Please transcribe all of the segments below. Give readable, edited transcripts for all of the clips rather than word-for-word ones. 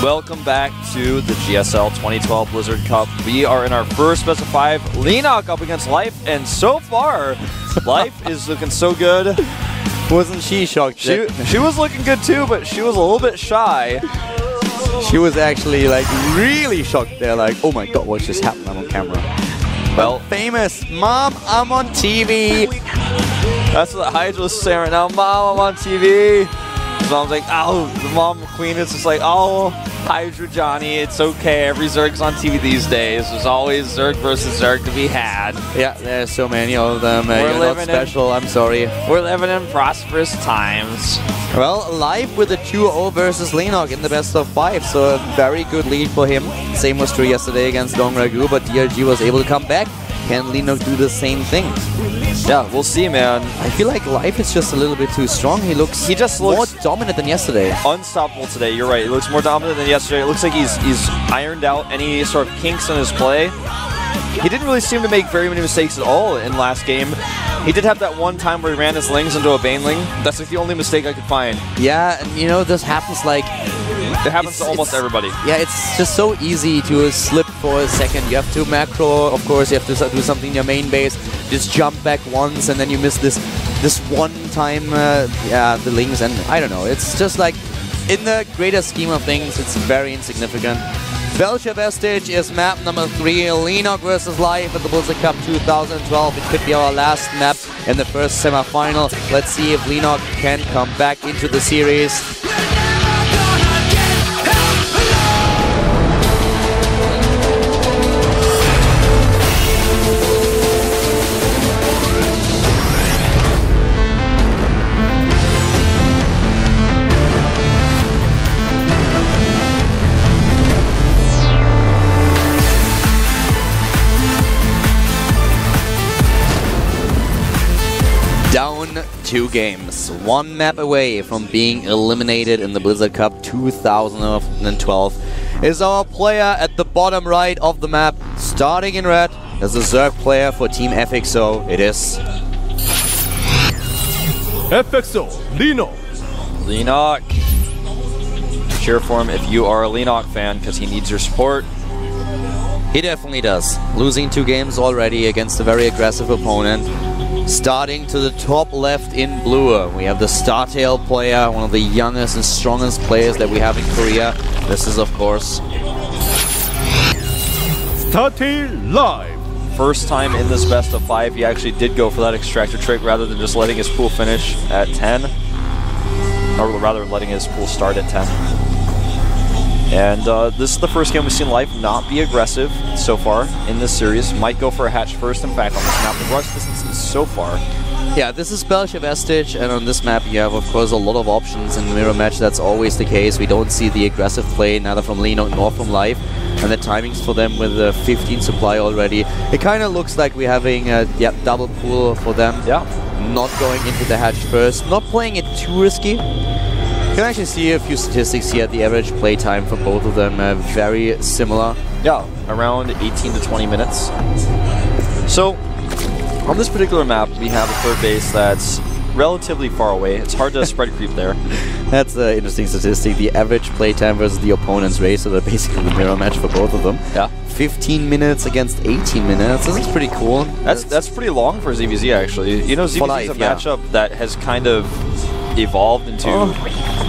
Welcome back to the GSL 2012 Blizzard Cup. We are in our first best of 5. Leenock up against Life, and so far, Life is looking so good. Wasn't she shocked? She was looking good too, but she was a little bit shy. She was actually like really shocked there, like, oh my god, what just happened? I'm on camera. Well, famous, Mom, I'm on TV. That's what Hydra's saying right now. Mom, I'm on TV. His mom's like, oh, the mom queen is just like, oh, Hydra Johnny, it's okay. Every Zerg's on TV these days. There's always Zerg versus Zerg to be had. Yeah, there's so many of them. You're not special, I'm sorry. We're living in prosperous times. Well, Live with a 2-0 versus Leenock in the best of 5, so a very good lead for him. Same was true yesterday against Dong Ragu, but DLG was able to come back. Can Leenock do the same thing? Yeah, we'll see, man. I feel like Life is just a little bit too strong. He just looks more dominant than yesterday. Unstoppable today, you're right. He looks more dominant than yesterday. It looks like he's ironed out any sort of kinks in his play. He didn't really seem to make very many mistakes at all in last game. He did have that one time where he ran his Lings into a Baneling. That's like the only mistake I could find. Yeah, and you know, this happens like... It happens to almost everybody. Yeah, it's just so easy to slip for a second. You have to macro, of course, you have to do something in your main base. Just jump back once and then you miss this one time, the Lings, and I don't know. It's just like, in the greater scheme of things, it's very insignificant. Belcher Vestige is map number 3, Leenock versus Life at the Blizzard Cup 2012. It could be our last map in the first semi-final. Let's see if Leenock can come back into the series. Down 2 games, 1 map away from being eliminated in the Blizzard Cup 2012 is our player at the bottom right of the map. Starting in red as a Zerg player for Team FXO, it is... FXO Leenock. Leenock. Cheer for him if you are a Leenock fan, because he needs your support. He definitely does. Losing 2 games already against a very aggressive opponent. Starting to the top left in blue, we have the StarTale player, one of the youngest and strongest players that we have in Korea. This is, of course, StarTale live. First time in this best of 5, he actually did go for that extractor trick rather than just letting his pool finish at 10. Or rather, letting his pool start at 10. And this is the first game we've seen Life not be aggressive so far in this series. Might go for a hatch first, in fact, on this map. The rush distance is so far. Yeah, this is Belcher Vestige, and on this map you have, of course, a lot of options in mirror match. That's always the case. We don't see the aggressive play, neither from Leenock nor from Life. And the timings for them with 15 supply already. It kind of looks like we're having a double pool for them. Yeah. Not going into the hatch first, not playing it too risky. You can actually see a few statistics here. The average play time for both of them very similar. Yeah, around 18 to 20 minutes. So, on this particular map, we have a third base that's relatively far away. It's hard to spread creep there. That's an interesting statistic. The average play time versus the opponent's race, so they're basically a mirror match for both of them. Yeah. 15 minutes against 18 minutes. This is pretty cool. That's pretty long for ZVZ, actually. You know, ZVZ is a matchup that has kind of evolved into...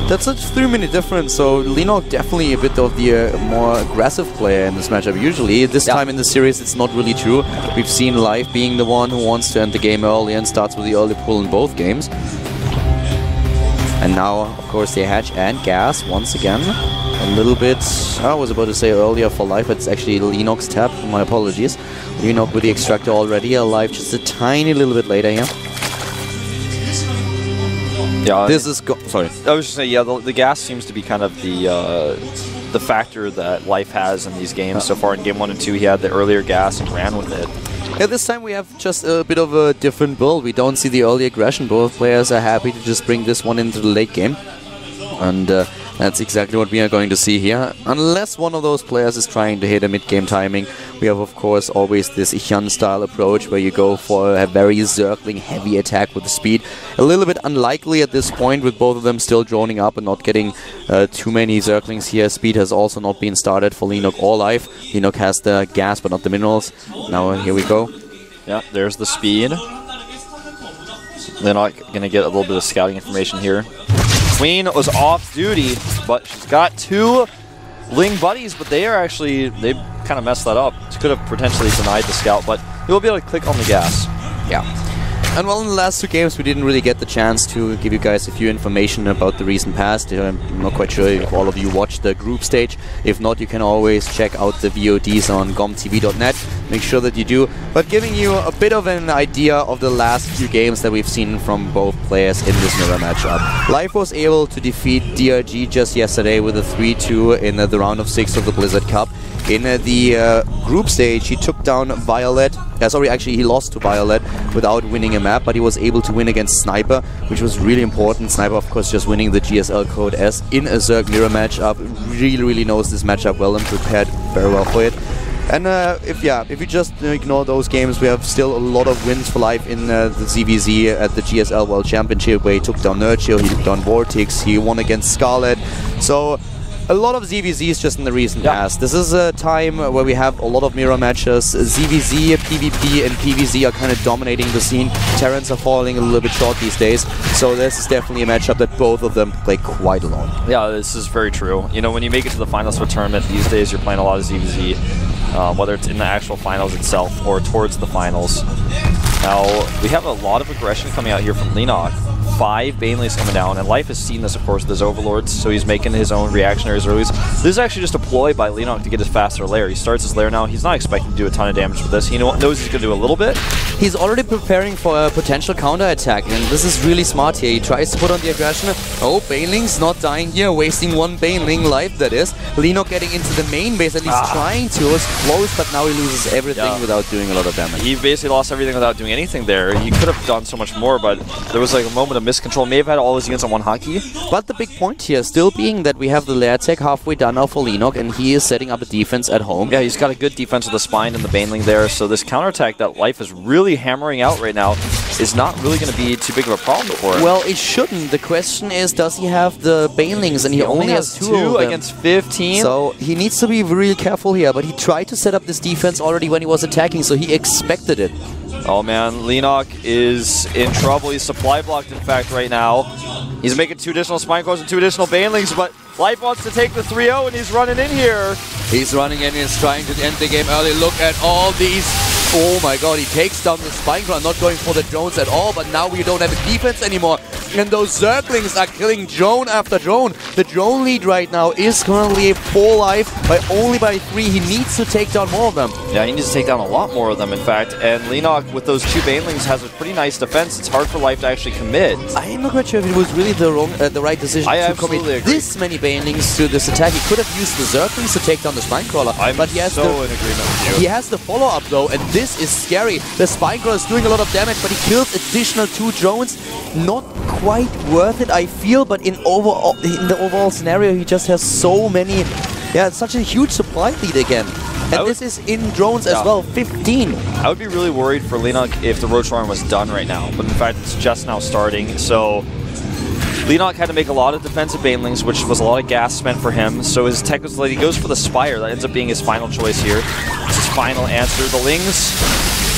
That's a 3-minute difference, so Leenock definitely a bit of the more aggressive player in this matchup. Usually, this time in the series, it's not really true. We've seen Life being the one who wants to end the game early and starts with the early pull in both games. And now, of course, they hatch and gas once again. A little bit, I was about to say earlier for Life, it's actually Leenock's tap, my apologies. Leenock with the extractor already, Life just a tiny little bit later here. Yeah, this is sorry. I was just saying, yeah, the gas seems to be kind of the factor that Life has in these games so far. In game 1 and 2, he had the earlier gas and ran with it. Yeah, this time we have just a bit of a different build. We don't see the early aggression. Both players are happy to just bring this one into the late game. And That's exactly what we are going to see here. Unless one of those players is trying to hit a mid-game timing, we have of course always this Ichan style approach where you go for a very Zergling heavy attack with the speed. A little bit unlikely at this point with both of them still droning up and not getting too many Zerglings here. Speed has also not been started for Leenock or Life. Leenock has the gas but not the minerals. Now here we go. Yeah, there's the speed. They're not going to get a little bit of scouting information here. Queen was off duty, but she's got 2 Ling buddies, but they kind of messed that up. She could have potentially denied the scout, but you'll be able to click on the gas. Yeah. And well, in the last 2 games, we didn't really get the chance to give you guys a few information about the recent past. I'm not quite sure if all of you watched the group stage. If not, you can always check out the VODs on gomtv.net. Make sure that you do. But giving you a bit of an idea of the last few games that we've seen from both players in this mirror matchup. Life was able to defeat DRG just yesterday with a 3-2 in the round of 6 of the Blizzard Cup. In the group stage, he took down Violet. Sorry, actually, he lost to Violet without winning a map, but he was able to win against Sniper, which was really important. Sniper, of course, just winning the GSL Code S in a Zerg mirror matchup. Really knows this matchup well and prepared very well for it. And if you just ignore those games, we have still a lot of wins for Life in the ZVZ at the GSL World Championship, where he took down Nurchill, he took down Vortex, he won against Scarlet. So a lot of ZVZs just in the recent past. This is a time where we have a lot of mirror matches. ZVZ, PvP, and PvZ are kind of dominating the scene. Terrans are falling a little bit short these days, so this is definitely a matchup that both of them play quite a lot. Yeah, this is very true. You know, when you make it to the finals of a tournament these days, you're playing a lot of ZVZ, whether it's in the actual finals itself or towards the finals. Now, we have a lot of aggression coming out here from Leenock. 5 Baneleys coming down, and Life has seen this, of course, with his Overlords, so he's making his own reactionaries early. This is actually just a ploy by Leenock to get his faster lair. He starts his lair now. He's not expecting to do a ton of damage with this. He knows he's going to do a little bit. He's already preparing for a potential counter-attack, and this is really smart here. He tries to put on the aggression. Oh, Baneling's not dying here, wasting 1 Baneling life, that is. Leenock getting into the main base, at least trying to. It's close, but now he loses everything without doing a lot of damage. He basically lost everything without doing anything there. He could have done so much more, but there was like a moment of miscontrol. May have had all his units on 1 hotkey. But the big point here still being that we have the lair tech halfway done now for Leenock, and he is setting up a defense at home. Yeah, he's got a good defense with the spine and the Baneling there, so this counterattack that Life is really hammering out right now is not really going to be too big of a problem for him. Well, it shouldn't. The question is, does he have the Banelings? And he only has 2 against 15. So he needs to be really careful here, but he tried to set up this defense already when he was attacking, so he expected it. Oh man, Leenock is in trouble. He's supply blocked, in fact, right now. He's making 2 additional Spine Cores and 2 additional Banelings, but Life wants to take the 3-0 and he's running in here. He's running in, he's trying to end the game early. Look at all these. Oh my god, he takes down the Spine Core, not going for the drones at all, but now we don't have a defense anymore. And those Zerglings are killing drone after drone. The drone lead right now is currently 4 life, but only by 3. He needs to take down more of them. Yeah, he needs to take down a lot more of them, in fact. And Leenock, with those 2 Banelings, has a pretty nice defense. It's hard for Life to actually commit. I'm not quite sure if it was really the right decision to commit this many Banelings to this attack. He could have used the Zerglings to take down the Spinecrawler. But he has in agreement with you. He has the follow-up though, and this is scary. The Spinecrawler is doing a lot of damage, but he kills additional 2 drones. Not quite worth it, I feel, but in the overall scenario, he just has so many. Yeah, it's such a huge supply lead again. And this is in drones as well, 15. I would be really worried for Leenock if the Roach Run was done right now, but in fact, it's just now starting, so Leenock had to make a lot of defensive Banelings, which was a lot of gas spent for him, so his tech was late. He goes for the Spire. That ends up being his final choice here. It's his final answer. The Lings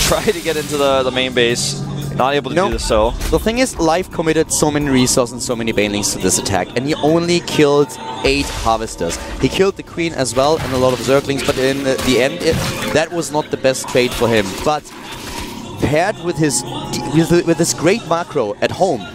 try to get into the main base. Not able to do this, so. The thing is, Life committed so many resources and so many Banelings to this attack, and he only killed 8 Harvesters. He killed the Queen as well, and a lot of Zerglings, but in the end, that was not the best trade for him. But paired with his great macro at home,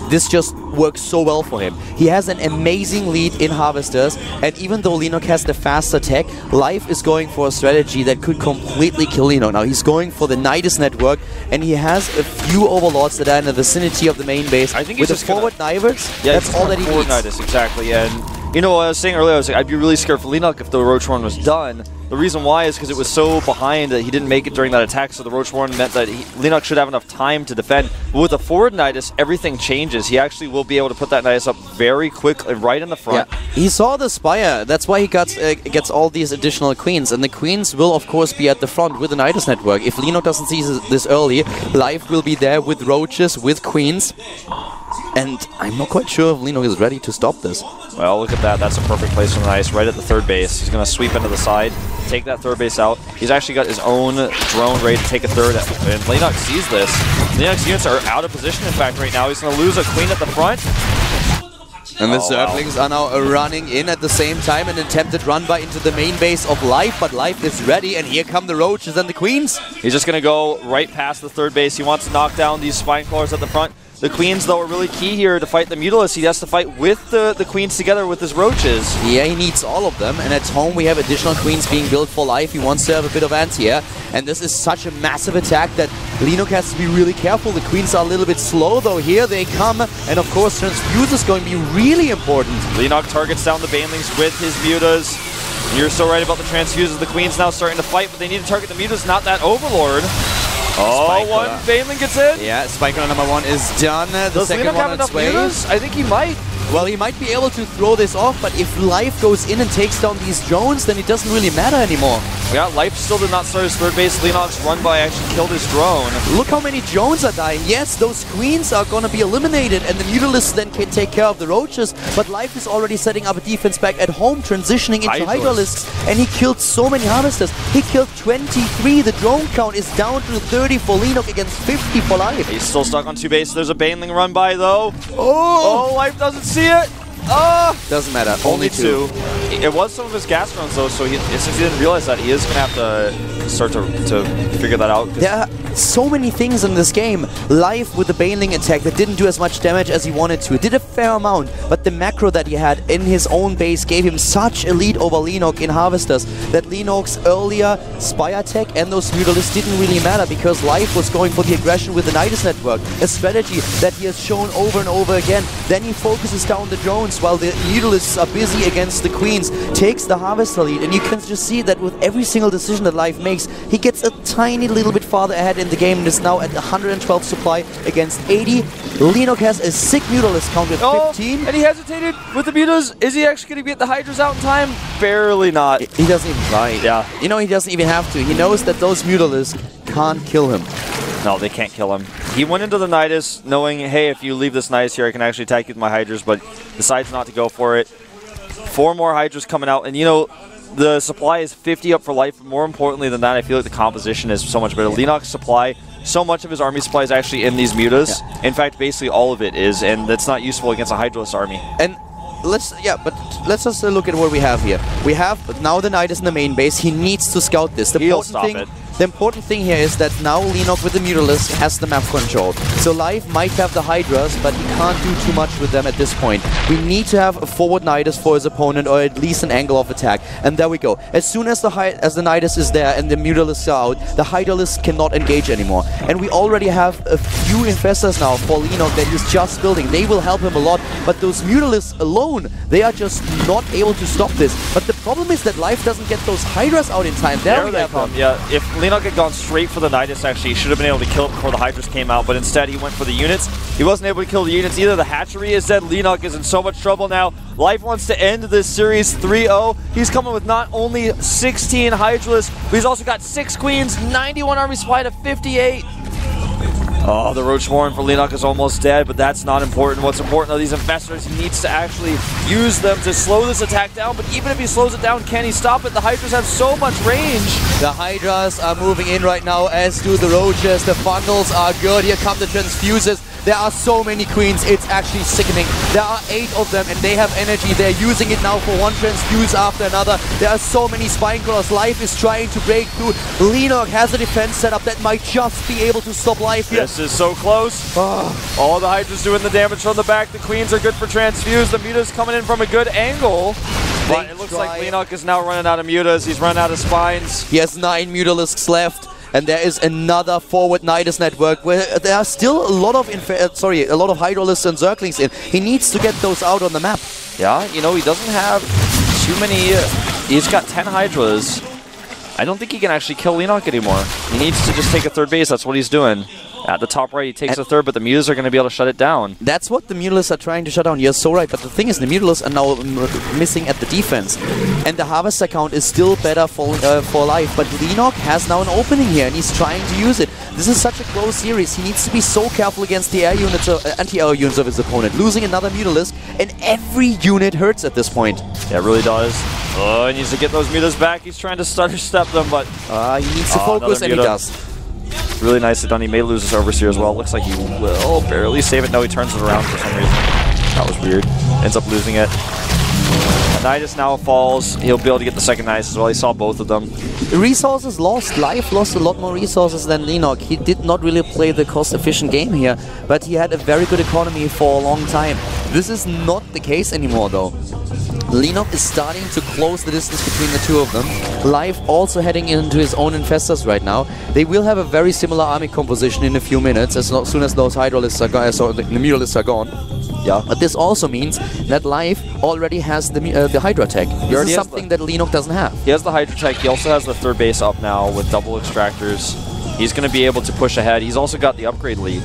this just works so well for him. He has an amazing lead in Harvesters, and even though Leenock has the faster tech, Life is going for a strategy that could completely kill Leenock. Now he's going for the Nidus network, and he has a few Overlords that are in the vicinity of the main base. I think with the forward Nivers, that's all that he needs. Nidus, exactly, and you know, I was saying earlier, I'd be really scared for Leenock if the Roach Run was done, The reason why is because it was so behind that he didn't make it during that attack, so the Roach Warren meant that Leenock should have enough time to defend. But with the forward Nidus, everything changes. He actually will be able to put that Nidus up very quickly, right in the front. Yeah. He saw the Spire. That's why he gets all these additional Queens. And the Queens will, of course, be at the front with the Nidus network. If Leenock doesn't see this early, Life will be there with Roaches, with Queens. And I'm not quite sure if Leenock is ready to stop this. Well, look at that. That's a perfect place for the Nidus, right at the third base. He's going to sweep into the side, take that third base out. He's actually got his own drone ready to take a third, and Leenock sees this. Leenock's units are out of position, in fact, right now. He's going to lose a Queen at the front. And the Zerglings are now running in at the same time, an attempted run by into the main base of Life, but Life is ready, and here come the Roaches and the Queens. He's just going to go right past the third base. He wants to knock down these Spine Crawlers at the front. The Queens, though, are really key here to fight the Mutalisk. He has to fight with the Queens together with his Roaches. Yeah, he needs all of them, and at home we have additional Queens being built for Life. He wants to have a bit of anti-air, and this is such a massive attack that Leenock has to be really careful. The Queens are a little bit slow, though. Here they come, and of course Transfuse is going to be really important. Leenock targets down the Banelings with his Mutas. You're so right about the Transfuses. The Queens now starting to fight, but they need to target the Mutas, not that Overlord. Oh, one Baneling gets in. Yeah, Spiker number 1 is done. The second one on its way. I think he might. Well, he might be able to throw this off, but if Life goes in and takes down these drones, then it doesn't really matter anymore. Yeah, Life still did not start his third base. Leenock's run by actually killed his drone. Look how many drones are dying. Yes, those Queens are going to be eliminated, and the Mutalisks then can take care of the Roaches, but Life is already setting up a defense back at home, transitioning into Hydralisks, and he killed so many Harvesters. He killed 23. The drone count is down to 30 for Leenock against 50 for Life. He's still stuck on 2 bases. There's a Baneling run by, though. Oh, Life doesn't see it. Doesn't matter. Only 2. It was some of his gas drones, though, so since he didn't realize that, he is going to have to start to figure that out. There are so many things in this game. Life with the Baneling attack that didn't do as much damage as he wanted to. It did a fair amount, but the macro that he had in his own base gave him such a lead over Leenock in Harvesters that Leenock's earlier Spire tech and those Mutalisks didn't really matter because Life was going for the aggression with the Nidus network, a strategy that he has shown over and over again. Then he focuses down the drones while the Mutalisks are busy against the Queens, takes the Harvester lead, and you can just see that with every single decision that Life makes, he gets a tiny little bit farther ahead in the game and is now at 112 supply against 80. Leenock has a sick Mutalisk count with 15. And he hesitated with the Mutas. Is he actually going to get the Hydras out in time? Barely not. He doesn't even try. Yeah. You know, he doesn't even have to. He knows that those Mutalisks can't kill him. No, they can't kill him. He went into the Nidus knowing, hey, if you leave this Nidus here, I can actually attack you with my Hydras, but decides not to go for it. 4 more Hydras coming out, and you know, the supply is 50 up for Life, but more importantly than that, I feel like the composition is so much better. Leenock's supply, so much of his army supply is actually in these Mutas. Yeah. In fact, basically all of it is, and that's not useful against a Hydralisk army. And let's just look at what we have here. We have now the Nidus in the main base. He needs to scout this. He'll stop it. The important thing here is that now Leenock with the Mutalisk has the map control. So Life might have the Hydras, but he can't do too much with them at this point. We need to have a forward Nidus for his opponent, or at least an angle of attack. And there we go. As soon as the Nidus is there and the Mutalisks are out, the Hydralisk cannot engage anymore. And we already have a few Infestors now for Leenock that he's just building. They will help him a lot, but those Mutalisks alone, they are just not able to stop this. But the problem is that Life doesn't get those Hydras out in time. There they come. Yeah, if Leenock had gone straight for the Nidus, actually, he should have been able to kill it before the Hydras came out, but instead he went for the units. He wasn't able to kill the units either. The hatchery is dead. Leenock is in so much trouble now. Life wants to end this series 3-0. He's coming with not only 16 Hydralisks, but he's also got 6 Queens, 91 army supply to 58. Oh, the Roach Warren for Leenock is almost dead, but that's not important. What's important are these Infestors. He needs to actually use them to slow this attack down, but even if he slows it down, can he stop it? The Hydras have so much range. The Hydras are moving in right now, as do the Roaches. The Fundals are good. Here come the Transfuses. There are so many Queens, it's actually sickening. There are 8 of them and they have energy. They're using it now for one Transfuse after another. There are so many Spine Crawlers. Life is trying to break through. Leenock has a defense setup that might just be able to stop Life here. This is so close. All the Hydras doing the damage from the back. The Queens are good for Transfuse. The Mutas coming in from a good angle. But it looks like Leenock is now running out of Mutas. He's run out of Spines. He has 9 Mutalisks left. And there is another forward Nidus network where there are still a lot of Hydralisks and Zerglings in. He needs to get those out on the map. Yeah, you know, he doesn't have too many. He's got 10 Hydras. I don't think he can actually kill Leenock anymore. He needs to just take a third base. That's what he's doing. At the top right, he takes a third, but the Mutas are going to be able to shut it down. That's what the Mutalisks are trying to shut down. You're so right, but the thing is, the Mutalisks are now missing at the defense. And the Harvester count is still better for life, but Leenock has now an opening here, and he's trying to use it. This is such a close series. He needs to be so careful against the air units, anti-air units of his opponent. Losing another Mutalisk, and every unit hurts at this point. Yeah, it really does. Oh, he needs to get those Mutas back. He's trying to stutter step them, but... he needs to focus, and he does. Really nicely done. He may lose his Overseer as well. Looks like he will barely save it. No, he turns it around for some reason. That was weird. Ends up losing it. Nidus now falls. He'll be able to get the second Nidus as well. He saw both of them. Resources lost. Life lost a lot more resources than Leenock. He did not really play the cost-efficient game here, but he had a very good economy for a long time. This is not the case anymore, though. Leenock is starting to close the distance between the two of them. Life also heading into his own Infestors right now. They will have a very similar army composition in a few minutes, as soon as those Hydralisks are gone, so the Mutalisks are gone. Yeah. But this also means that Life already has the Hydra tech. This is something that Leenock doesn't have. He has the Hydra tech. He also has the third base up now with double extractors. He's going to be able to push ahead. He's also got the upgrade lead.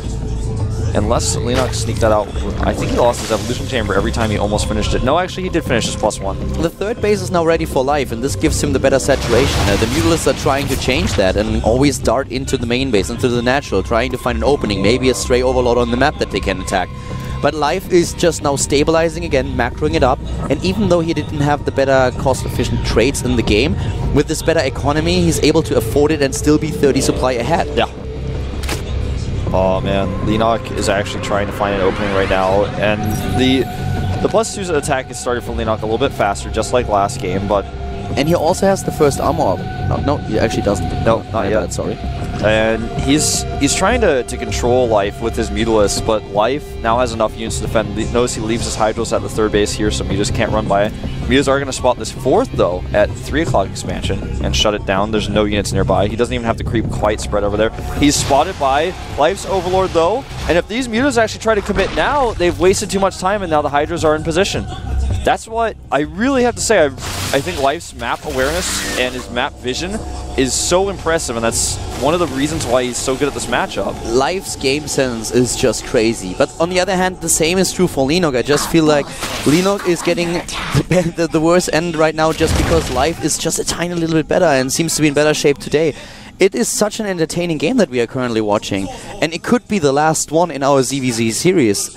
Unless Leenock sneaked that out. I think he lost his Evolution Chamber every time he almost finished it. No, actually, he did finish his +1. The third base is now ready for Life, and this gives him the better saturation. The Mutalisks are trying to change that and always dart into the main base, into the natural, trying to find an opening, maybe a stray Overlord on the map that they can attack. But Life is just now stabilizing again, macroing it up, and even though he didn't have the better cost-efficient traits in the game, with this better economy, he's able to afford it and still be 30 supply ahead. Yeah. Oh man, Leenock is actually trying to find an opening right now, and the +2 attack has started for Leenock a little bit faster, just like last game, but... And he also has the first armor. No, he actually doesn't. No, not yet. Bad, sorry. And he's trying to control Life with his Mutalisks, but Life now has enough units to defend. Notice he leaves his Hydros at the third base here, so Mutas can't run by it. Mutas are going to spot this fourth, though, at 3 o'clock expansion and shut it down. There's no units nearby. He doesn't even have to creep quite spread over there. He's spotted by Life's Overlord, though, and if these Mutas actually try to commit now, they've wasted too much time, and now the Hydras are in position. That's what I really have to say. I think Life's map awareness and his map vision is so impressive, and that's one of the reasons why he's so good at this matchup. Life's game sense is just crazy. But on the other hand, the same is true for Leenock. I just feel like Leenock is getting the worst end right now just because Life is just a tiny little bit better and seems to be in better shape today. It is such an entertaining game that we are currently watching, and it could be the last one in our ZVZ series.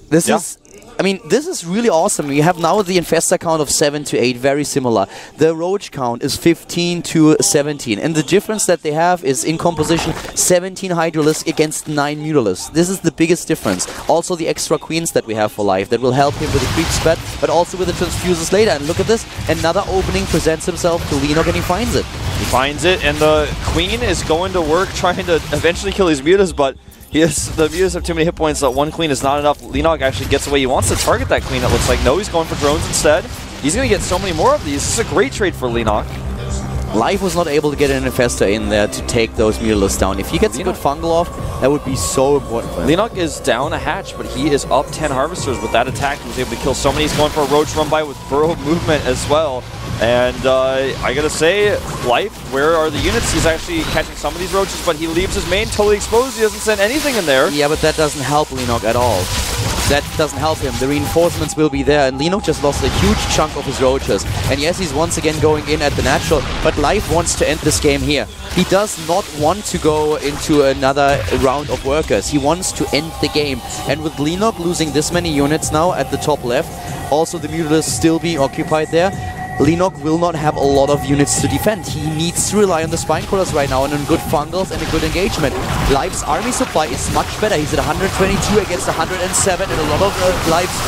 This is... I mean, this is really awesome. We have now the Infestor count of 7 to 8, very similar. The Roach count is 15 to 17. And the difference that they have is in composition 17 Hydralisks against 9 Mutalisks. This is the biggest difference. Also the extra Queens that we have for Life that will help him with the creep spread, but also with the Transfusers later. And look at this, another opening presents himself to Leenock and he finds it. He finds it, and the Queen is going to work trying to eventually kill these Mutas, but the Mutas have too many hit points, so one Queen is not enough. Leenock actually gets away. He wants to target that Queen, it looks like. No, he's going for drones instead. He's going to get so many more of these. This is a great trade for Leenock. Life was not able to get an Infestor in there to take those Mutalisks down. If he gets a good fungal off, that would be so important for him. Leenock is down a hatch, but he is up 10 Harvesters with that attack. He was able to kill so many. He's going for a Roach run by with Burrow movement as well. And I gotta say, Life, where are the units? He's actually catching some of these Roaches, but he leaves his main totally exposed. He doesn't send anything in there. Yeah, but that doesn't help Leenock at all. That doesn't help him. The reinforcements will be there, and Leenock just lost a huge chunk of his Roaches. And yes, he's once again going in at the natural, but Life wants to end this game here. He does not want to go into another round of workers. He wants to end the game. And with Leenock losing this many units now at the top left, also the Mutalisks still being occupied there, Leenock will not have a lot of units to defend. He needs to rely on the Spine Crawlers right now and on good fungals and a good engagement. Life's army supply is much better. He's at 122 against 107, and a lot of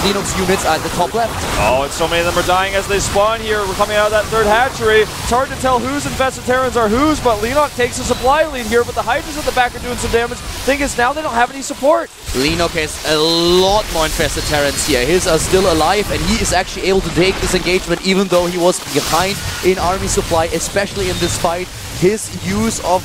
Leenock's units are at the top left. Oh, and so many of them are dying as they spawn here. We're coming out of that third hatchery. It's hard to tell whose Infested Terrans are whose, but Leenock takes a supply lead here, but the Hydras at the back are doing some damage. Thing is, now they don't have any support. Leenock has a lot more Infested Terrans here. His are still alive, and he is actually able to take this engagement, even though he was behind in army supply, especially in this fight. His use of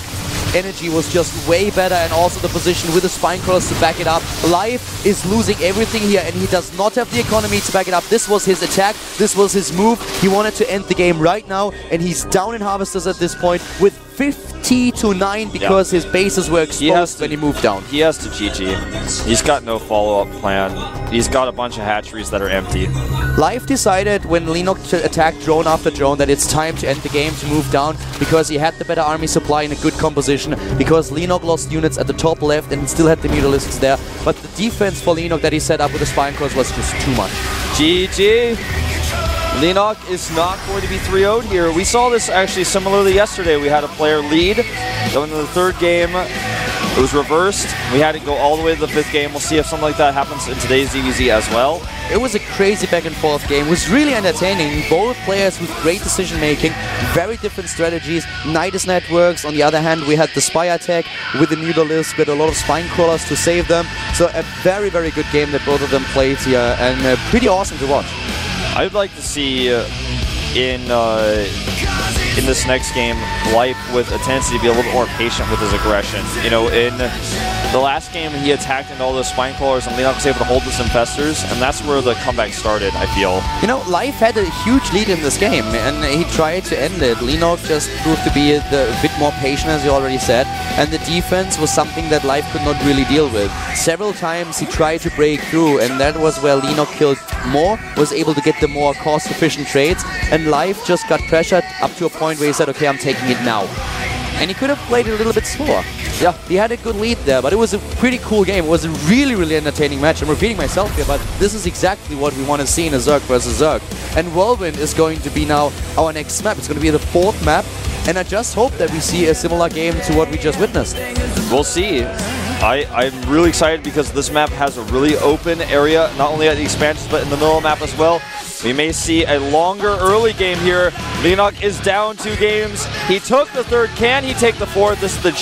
energy was just way better, and also the position with the spine crawlers to back it up. Life is losing everything here, and he does not have the economy to back it up. This was his attack, this was his move. He wanted to end the game right now, and he's down in Harvesters at this point with 50-9 because his bases were exposed when he moved down. He has to GG. He's got no follow-up plan. He's got a bunch of hatcheries that are empty. Life decided when Leenock attacked drone after drone that it's time to end the game, to move down, because he had the better army supply in a good composition, because Leenock lost units at the top left and still had the Mutalisks there. But the defense for Leenock that he set up with the Spine Cross was just too much. GG. Leenock is not going to be 3-0'd here. We saw this actually similarly yesterday. We had a player lead. Going into the third game, it was reversed. We had it go all the way to the fifth game. We'll see if something like that happens in today's DBZ as well. It was a crazy back and forth game. It was really entertaining. Both players with great decision making, very different strategies. Nidus networks. On the other hand, we had the Spire attack with the Mutalisk, with a lot of spine crawlers to save them. So a very, very good game that both of them played here, and pretty awesome to watch. I'd like to see in this next game, Life with a tendency to be a little bit more patient with his aggression. You know, in the last game, he attacked into all those spine crawlers, and Leenock was able to hold his infestors, and that's where the comeback started, I feel. You know, Life had a huge lead in this game, and he tried to end it. Leenock just proved to be a bit more patient, as you already said, and the defense was something that Life could not really deal with. Several times he tried to break through, and that was where Leenock killed more, was able to get the more cost-efficient trades, and Life just got pressured up to a point where he said, okay, I'm taking it now. And he could have played it a little bit slower. Yeah, he had a good lead there, but it was a pretty cool game. It was a really, really entertaining match. I'm repeating myself here, but this is exactly what we want to see in a Zerg versus Zerg. And Whirlwind is going to be now our next map. It's going to be the 4th map, and I just hope that we see a similar game to what we just witnessed. We'll see. I'm really excited because this map has a really open area, not only at the expansions, but in the middle of the map as well. We may see a longer early game here. Leenock is down 2 games. He took the 3rd. Can he take the 4th? This is the